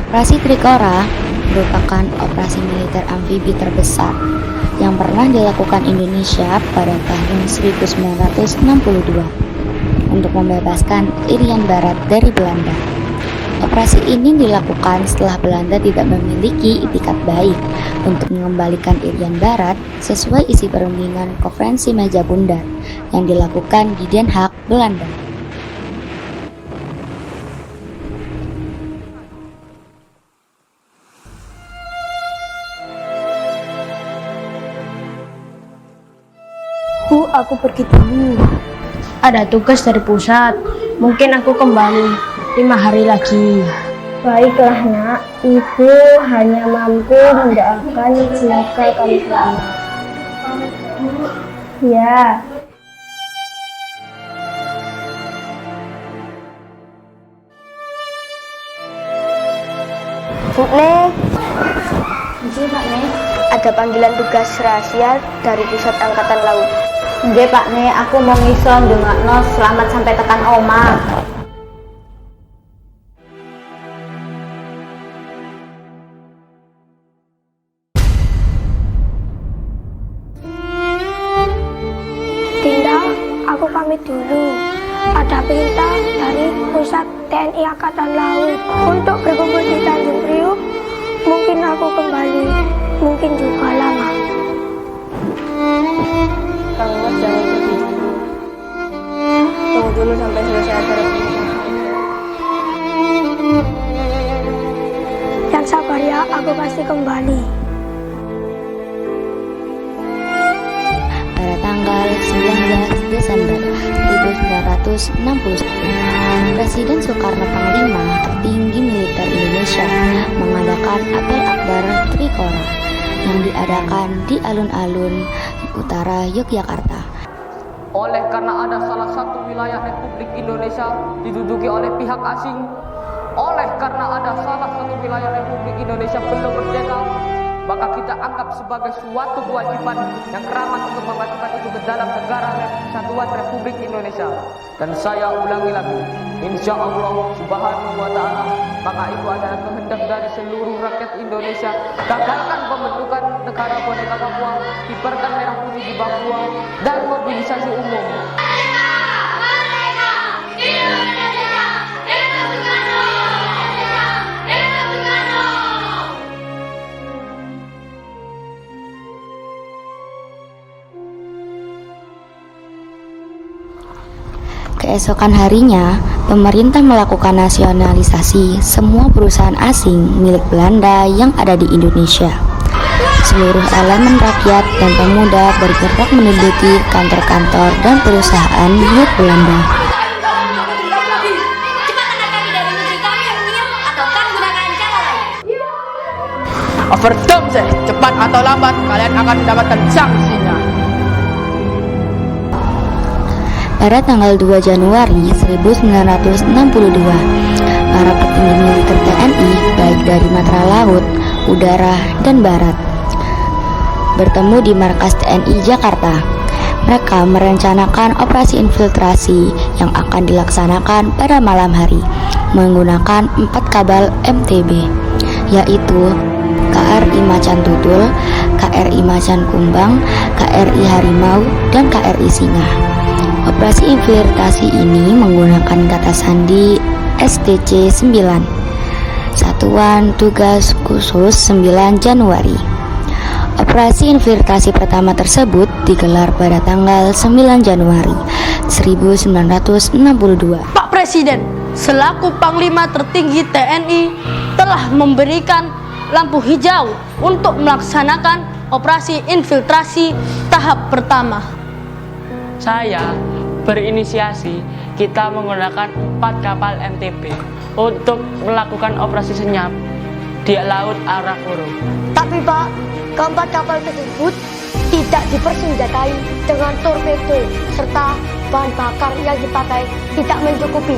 Operasi Trikora merupakan operasi militer amfibi terbesar yang pernah dilakukan Indonesia pada tahun 1962 untuk membebaskan Irian Barat dari Belanda. Operasi ini dilakukan setelah Belanda tidak memiliki itikat baik untuk mengembalikan Irian Barat sesuai isi perundingan Konferensi Meja Bundar yang dilakukan di Den Haag, Belanda. Bu, aku pergi dulu. Ada tugas dari pusat. Mungkin aku kembali 5 hari lagi. Baiklah nak, ibu hanya mampu mendoakan semoga kamu selamat. Ya. Bu Ne, Pak Ne. ada panggilan tugas rahasia dari pusat angkatan laut. Nggih Pak Ne, aku mau ngison ndongakno selamat sampai tekan omah. Dinda, aku pamit dulu. Ada perintah dari pusat TNI Angkatan Laut untuk berkumpul di Tanjung Priok. Mungkin aku kembali, mungkin juga lama. Kang Mas jangan pergi dulu. Tunggu dulu sampai selesai acara pernikahan. Yang sabar ya, aku pasti kembali. Pada tanggal 19 Desember 1961, Presiden Soekarno Panglima tertinggi militer Indonesia mengadakan apel akbar Trikora yang diadakan di alun-alun utara Yogyakarta. Oleh karena ada salah satu wilayah Republik Indonesia diduduki oleh pihak asing, oleh karena ada salah satu wilayah Republik Indonesia belum merdeka, maka kita anggap sebagai suatu kewajiban yang keramat untuk memajukan itu ke dalam negara Kesatuan Republik Indonesia. Dan saya ulangi lagi, insya Allah subhanahu wa ta'ala, maka itu adalah kehendak dari seluruh rakyat Indonesia. Gagalkan pembentukan negara boneka Papua, kibarkan merah putih di Papua, dan mobilisasi umum. Keesokan harinya, pemerintah melakukan nasionalisasi semua perusahaan asing milik Belanda yang ada di Indonesia. Seluruh elemen rakyat dan pemuda bergerak menduduki kantor-kantor dan perusahaan milik Belanda. Overdose sih, cepat atau lambat kalian akan mendapatkan sanksinya. Pada tanggal 2 Januari 1962, para petinggi militer TNI baik dari matra laut, udara, dan barat bertemu di markas TNI Jakarta. Mereka merencanakan operasi infiltrasi yang akan dilaksanakan pada malam hari menggunakan 4 kapal MTB, yaitu KRI Macan Tutul, KRI Macan Kumbang, KRI Harimau, dan KRI Singa. Operasi infiltrasi ini menggunakan kata sandi STC-9, Satuan Tugas Khusus 9 Januari. Operasi infiltrasi pertama tersebut digelar pada tanggal 9 Januari 1962. Pak Presiden, selaku Panglima tertinggi TNI telah memberikan lampu hijau untuk melaksanakan operasi infiltrasi tahap pertama. Saya berinisiasi kita menggunakan 4 kapal MTB untuk melakukan operasi senyap di Laut Arafura. Tapi Pak, keempat kapal tersebut tidak dipersenjatai dengan torpedo serta bahan bakar yang dipakai tidak mencukupi.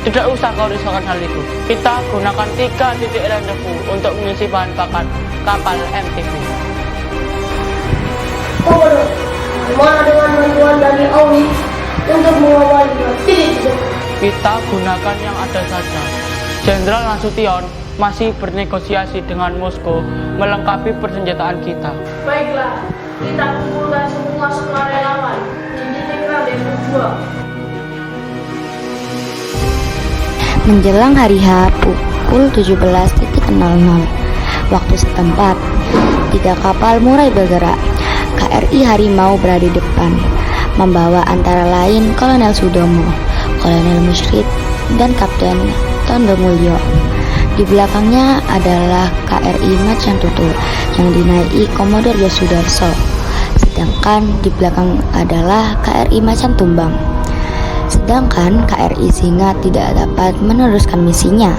Tidak usah kau risaukan hal itu. Kita gunakan 3 titik rendezvous untuk mengisi bahan bakar kapal MTB. Komodo, mana dengan bantuan dari AUI untuk mengawali titik-titik? Kita gunakan yang ada saja. Jenderal Nasution masih bernegosiasi dengan Moskow melengkapi persenjataan kita. Baiklah, kita kumpulkan semua sukarelawan di titik rendezvous 2. Menjelang hari H pukul 17.00 waktu setempat, 3 kapal mulai bergerak. KRI Harimau berada di depan, membawa antara lain Kolonel Sudomo, Kolonel Musyrid, dan Kapten Tondo Mulyo. Di belakangnya adalah KRI Macan Tutul yang dinaiki Komodor Yosudarso, sedangkan di belakang adalah KRI Macan Tumbang. Sedangkan KRI Singa tidak dapat meneruskan misinya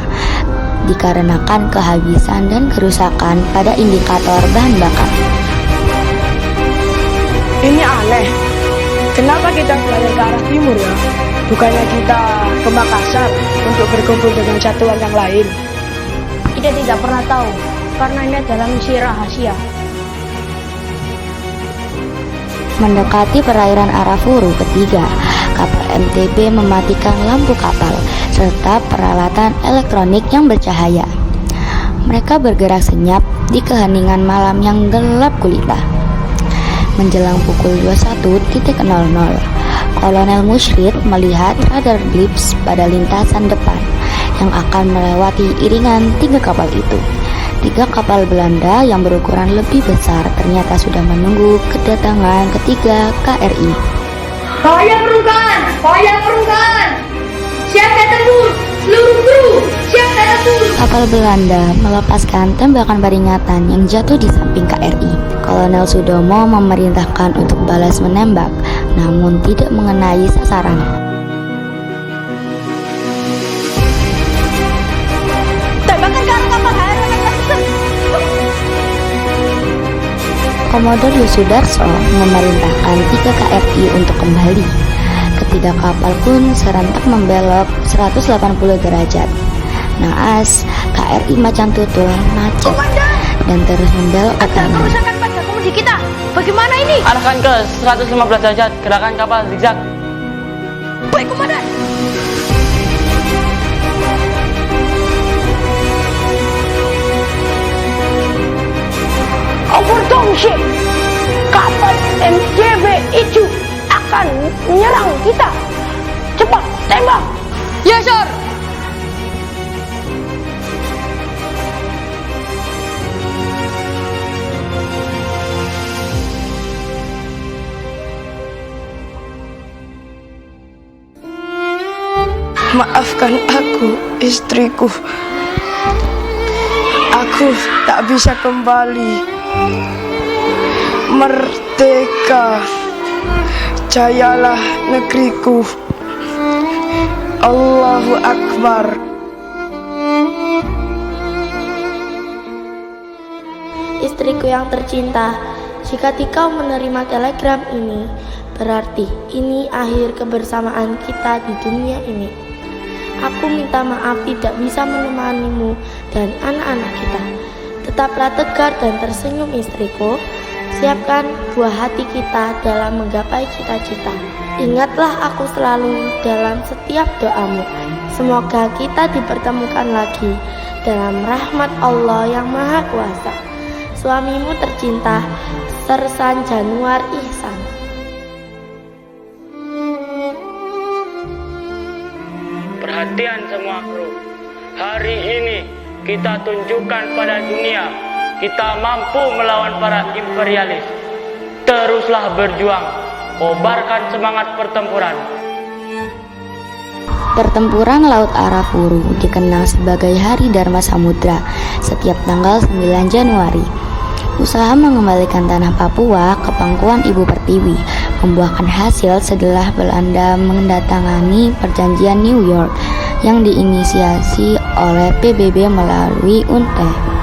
dikarenakan kehabisan dan kerusakan pada indikator bahan bakar. Ini aneh. Kenapa kita balik ke arah timur ya? Bukannya kita ke Makassar untuk berkumpul dengan satuan yang lain? Kita tidak pernah tahu, karena ini adalah misi rahasia. Mendekati perairan Arafuru ketiga, kapal MTB mematikan lampu kapal serta peralatan elektronik yang bercahaya. Mereka bergerak senyap di keheningan malam yang gelap gulita. Menjelang pukul 21.00, Kolonel Musyrid melihat radar blips pada lintasan depan yang akan melewati iringan 3 kapal itu. 3 kapal Belanda yang berukuran lebih besar ternyata sudah menunggu kedatangan ketiga KRI. Bahaya perungkaan! Bahaya perungkaan! Siapa tembus? Seluruh kru, siapa tembus? Kapal Belanda melepaskan tembakan peringatan yang jatuh di samping KRI. Kolonel Sudomo memerintahkan untuk balas menembak, namun tidak mengenai sasaran. Tembakan ke arah kapal HRM. Komodor Yosudarso memerintahkan 3 KRI untuk kembali. Ketiga kapal pun serentak membelok 180 derajat. Naas, KRI Macan Tutul macet dan terus membelok ke kanan. Kerusakan pada kemudi kita. Bagaimana ini? Arahkan ke 115 derajat, gerakan kapal zigzag. Baik, komandan. Overtongship, kapal MTB itu akan menyerang kita. Cepat, tembak. Yes, sir. Maafkan aku, istriku. Aku tak bisa kembali. Merdeka, jayalah negeriku. Allahu Akbar. Istriku yang tercinta, jika kau menerima telegram ini, berarti ini akhir kebersamaan kita di dunia ini. Aku minta maaf tidak bisa menemanimu dan anak-anak kita. Tetaplah tegar dan tersenyum istriku. Siapkan buah hati kita dalam menggapai cita-cita. Ingatlah aku selalu dalam setiap doamu. Semoga kita dipertemukan lagi dalam rahmat Allah yang Maha Kuasa. Suamimu tercinta, Sersan Januar Ihsan. Perhatian semua kru. Hari ini kita tunjukkan pada dunia kita mampu melawan para imperialis. Teruslah berjuang, kobarkan semangat pertempuran. Pertempuran Laut Arafuru dikenal sebagai Hari Dharma Samudra setiap tanggal 9 Januari. Usaha mengembalikan tanah Papua ke pangkuan Ibu Pertiwi membuahkan hasil setelah Belanda mendatangani perjanjian New York yang diinisiasi oleh PBB melalui UNTE.